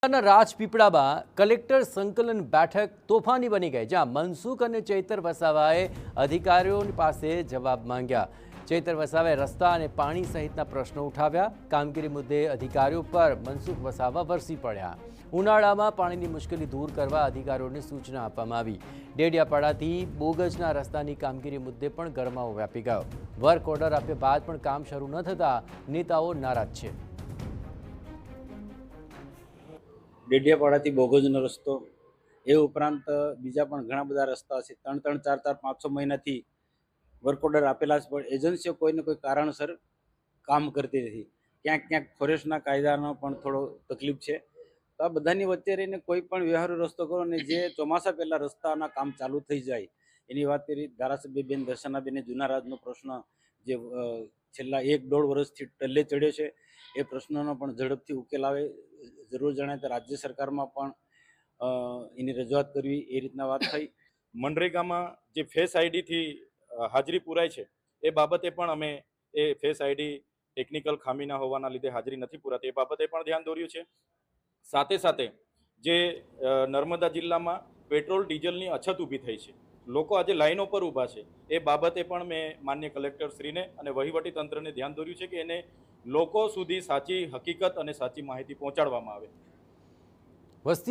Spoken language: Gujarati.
રાજપીપળામાં કલેક્ટર સંકલન બેઠક તોફાની બની ગઈ, જ્યાં મનસુખ અને ચૈતર વસાવાએ અધિકારીઓની પાસે જવાબ માંગ્યા. ચૈતર વસાવાએ રસ્તા અને પાણી સહિતના પ્રશ્નો ઉઠાવ્યા. કામગીરી મુદ્દે અધિકારીઓ પર મનસુખ વસાવા વરસી પડ્યા. ઉનાળામાં પાણીની મુશ્કેલી દૂર કરવા અધિકારીઓને સૂચના આપવામાં આવી. ડેડિયાપાડાથી બોગજના રસ્તાની કામગીરી મુદ્દે પણ ગરમાવો વ્યાપી ગયો. વર્ક ઓર્ડર આપ્યા બાદ પણ કામ શરૂ ન થતા નેતાઓ નારાજ છે. ડેડિયાપાડાથી બોગજનો રસ્તો, એ ઉપરાંત બીજા પણ ઘણા બધા રસ્તા છે. 3-3, 4-4, 5-6 મહિનાથી વર્ક ઓર્ડર આપેલા છે, પણ એજન્સીઓ કોઈને કોઈ કારણસર કામ કરતી નથી. ક્યાંક ક્યાંક ફોરેસ્ટના કાયદાનો પણ થોડો તકલીફ છે. તો આ બધાની વચ્ચે રહીને કોઈ પણ વ્યવહારુ રસ્તો કરો, અને જે ચોમાસા પહેલાં રસ્તાના કામ ચાલુ થઈ જાય એની વાત કરી. ધારાસભ્યબેન દર્શનાબેને જૂના રાજનો પ્રશ્ન જે છેલ્લા 1-1.5 વર્ષથી ટલ્લે ચડ્યો છે, એ પ્રશ્નનો પણ ઝડપથી ઉકેલ આવે, જરૂર જણાય તો રાજ્ય સરકારમાં પણ એની રજૂઆત કરવી, એ રીતના વાત થઈ. મનરેગામાં જે ફેસ આઈડીથી હાજરી પુરાય છે, એ બાબતે પણ અમે એ ફેસ આઈડી ટેકનિકલ ખામીના હોવાના લીધે હાજરી નથી પુરાતી, એ બાબતે પણ ધ્યાન દોર્યું છે. સાથે સાથે જે નર્મદા જિલ્લામાં પેટ્રોલ ડીઝલની અછત ઊભી થઈ છે, લોકો આજે લાઈનો પર ઊભા છે, એ બાબતે પણ મેં માન્ય કલેક્ટરશ્રીને અને વહીવટી તંત્રને ધ્યાન દોર્યું છે કે એને લોકો સુધી સાચી હકીકત અને સાચી માહિતી પહોંચાડવામાં આવે. વસ્તી